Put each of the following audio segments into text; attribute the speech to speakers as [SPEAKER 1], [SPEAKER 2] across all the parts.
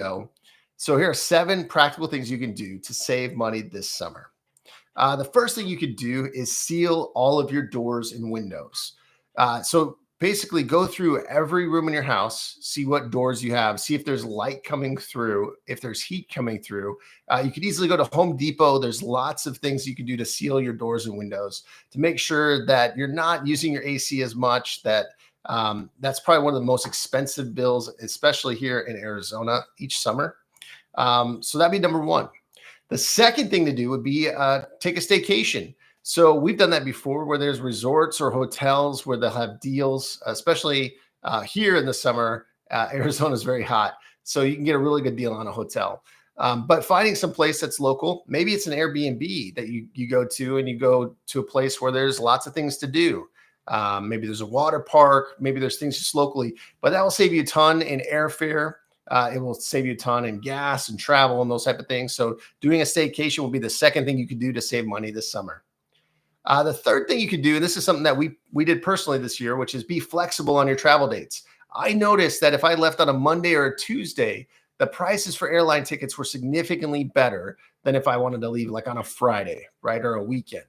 [SPEAKER 1] go. So here are 7 practical things you can do to save money this summer. The first thing you could do is seal all of your doors and windows. So basically, go through every room in your house, see what doors you have, see if there's light coming through, if there's heat coming through. You could easily go to Home Depot. There's lots of things you can do to seal your doors and windows to make sure that you're not using your AC as much. That's probably one of the most expensive bills, especially here in Arizona each summer. So that'd be number one. The second thing to do would be take a staycation. So we've done that before where there's resorts or hotels where they'll have deals, especially here in the summer. Arizona is very hot. So you can get a really good deal on a hotel. But finding some place that's local, maybe it's an Airbnb that you go to and you go to a place where there's lots of things to do. Maybe there's a water park, maybe there's things just locally, but that will save you a ton in airfare. It will save you a ton in gas and travel and those type of things. So doing a staycation will be the second thing you could do to save money this summer. The third thing you could do, and this is something that we did personally this year, which is be flexible on your travel dates. I noticed that if I left on a Monday or a Tuesday, the prices for airline tickets were significantly better than if I wanted to leave like on a Friday, right, or a weekend.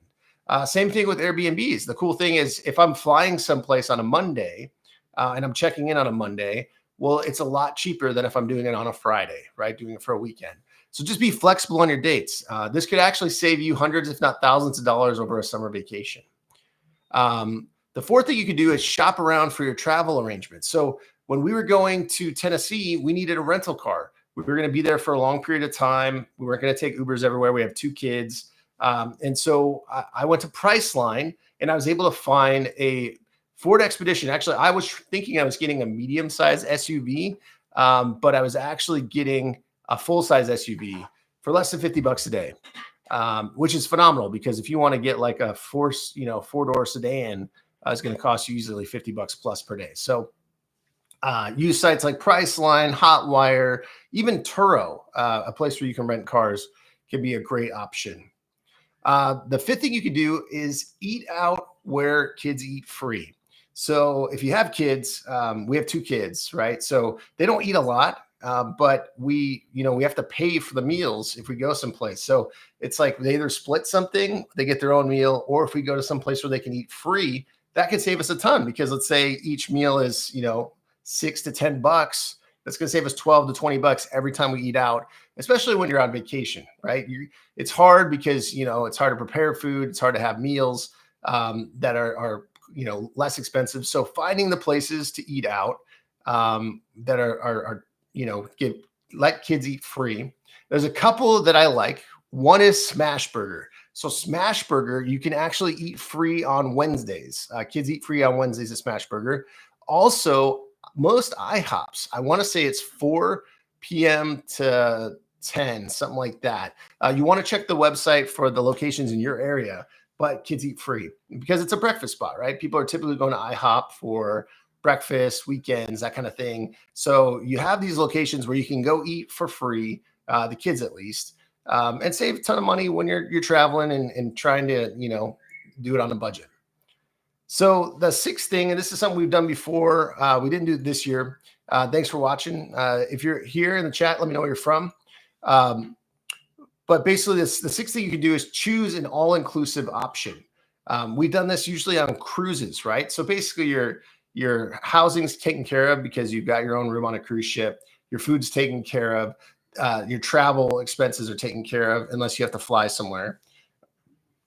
[SPEAKER 1] Same thing with Airbnbs. The cool thing is if I'm flying someplace on a Monday and I'm checking in on a Monday, well, it's a lot cheaper than if I'm doing it on a Friday, right? Doing it for a weekend. So just be flexible on your dates. This could actually save you hundreds, if not thousands of dollars over a summer vacation. The fourth thing you could do is shop around for your travel arrangements. So when we were going to Tennessee, we needed a rental car. We were going to be there for a long period of time. We weren't going to take Ubers everywhere. We have 2 kids. And so I went to Priceline and I was able to find a Ford Expedition. Actually, I was thinking I was getting a medium-sized SUV, but I was actually getting a full-size SUV for less than $50 a day, which is phenomenal because if you want to get like a 4-door sedan, it's going to cost you easily $50 plus per day. So use sites like Priceline, Hotwire, even Turo, a place where you can rent cars, can be a great option. The fifth thing you can do is eat out where kids eat free. So if you have kids, we have 2 kids, right? So they don't eat a lot, but we have to pay for the meals if we go someplace. So it's like they either split something, they get their own meal, or if we go to some place where they can eat free, that could save us a ton because let's say each meal is, $6 to $10. That's going to save us $12 to $20 every time we eat out, especially when you're on vacation, right? It's hard because, it's hard to prepare food. It's hard to have meals that are less expensive. So finding the places to eat out that are let kids eat free. There's a couple that I like. One is Smashburger. So Smashburger, you can actually eat free on Wednesdays. Kids eat free on Wednesdays at Smashburger. Also, most IHOPs, I want to say it's 4 p.m. to 10, something like that. You want to check the website for the locations in your area, but kids eat free because it's a breakfast spot, right? People are typically going to IHOP for breakfast, weekends, that kind of thing. So you have these locations where you can go eat for free, the kids at least, and save a ton of money when you're traveling and trying to, do it on a budget. So the sixth thing, and this is something we've done before, we didn't do it this year. Thanks for watching. If you're here in the chat, let me know where you're from. But basically, the sixth thing you can do is choose an all-inclusive option. We've done this usually on cruises, right? So basically, your housing's taken care of because you've got your own room on a cruise ship. Your food's taken care of. Your travel expenses are taken care of unless you have to fly somewhere.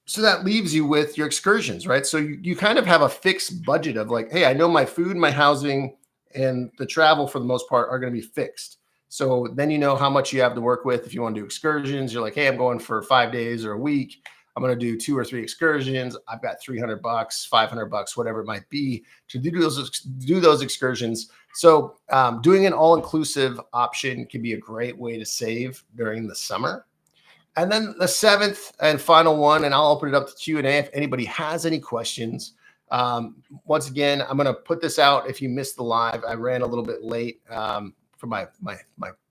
[SPEAKER 1] So that leaves you with your excursions, right? So you kind of have a fixed budget of like, hey, I know my food, my housing, and the travel for the most part are going to be fixed. So then you know how much you have to work with. If you want to do excursions, you're like, hey, I'm going for 5 days or a week. I'm going to do 2 or 3 excursions. I've got $300, $500, whatever it might be to do those excursions. So doing an all-inclusive option can be a great way to save during the summer. And then the seventh and final one, and I'll open it up to Q&A if anybody has any questions. Once again, I'm going to put this out if you missed the live. I ran a little bit late for my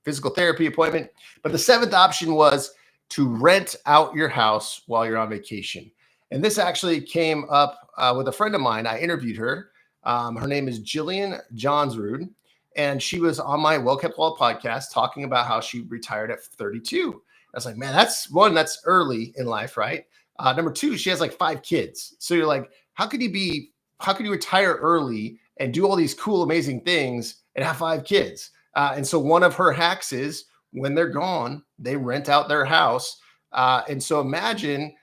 [SPEAKER 1] physical therapy appointment. But the seventh option was to rent out your house while you're on vacation. And this actually came up with a friend of mine. I interviewed her. Her name is Jillian Johnsrud. and she was on my Well Kept Wallet podcast talking about how she retired at 32. I was like, man, that's early in life, right? Number two, she has like 5 kids. So you're like, how could you retire early and do all these cool, amazing things and have 5 kids? And so one of her hacks is when they're gone, they rent out their house. And so imagine,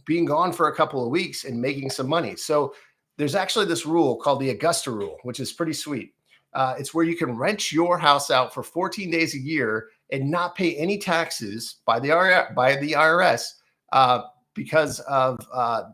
[SPEAKER 1] being gone for a couple of weeks and making some money. So there's actually this rule called the Augusta rule, which is pretty sweet. It's where you can rent your house out for 14 days a year and not pay any taxes by the IRS because of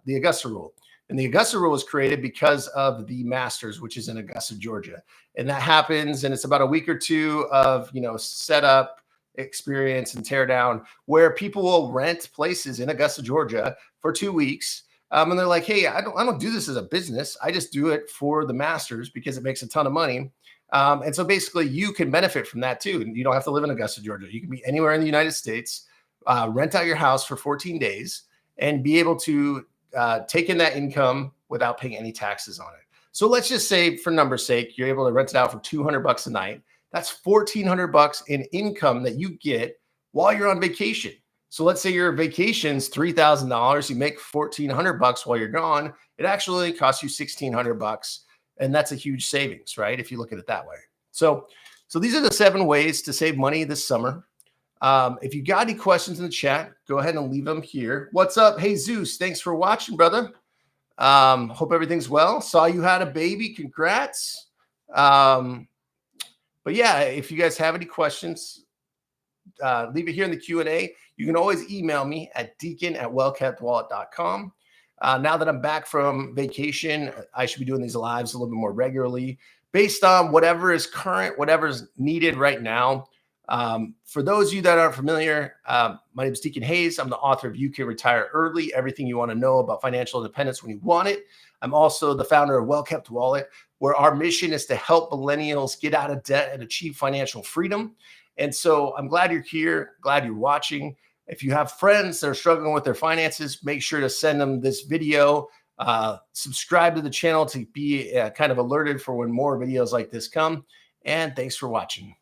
[SPEAKER 1] the Augusta rule. And the Augusta rule was created because of the Masters, which is in Augusta, Georgia. And that happens, and it's about a week or two of, setup, experience, and tear down, where people will rent places in Augusta, Georgia for 2 weeks. And they're like, hey, I don't do this as a business. I just do it for the Masters because it makes a ton of money. And so basically you can benefit from that too. You don't have to live in Augusta, Georgia. You can be anywhere in the United States, rent out your house for 14 days and be able to take in that income without paying any taxes on it. So let's just say, for numbers' sake, you're able to rent it out for $200 a night. That's $1,400 in income that you get while you're on vacation. So let's say your vacation's $3,000. You make $1,400 while you're gone. It actually costs you $1,600, and that's a huge savings, right? If you look at it that way. So these are the 7 ways to save money this summer. If you got any questions in the chat, go ahead and leave them here. What's up? Hey, Zeus, thanks for watching, brother. Hope everything's well. Saw you had a baby. Congrats. But yeah, if you guys have any questions, leave it here in the Q&A. You can always email me at deacon@wellkeptwallet.com. Now that I'm back from vacation, I should be doing these lives a little bit more regularly based on whatever is current, whatever's needed right now. For those of you that aren't familiar, my name is Deacon Hayes. I'm the author of You Can Retire Early, Everything You Want to Know About Financial Independence When You Want It. I'm also the founder of Well Kept Wallet, where our mission is to help millennials get out of debt and achieve financial freedom. And so I'm glad you're here, glad you're watching. If you have friends that are struggling with their finances, make sure to send them this video. Subscribe to the channel to be kind of alerted for when more videos like this come. And thanks for watching.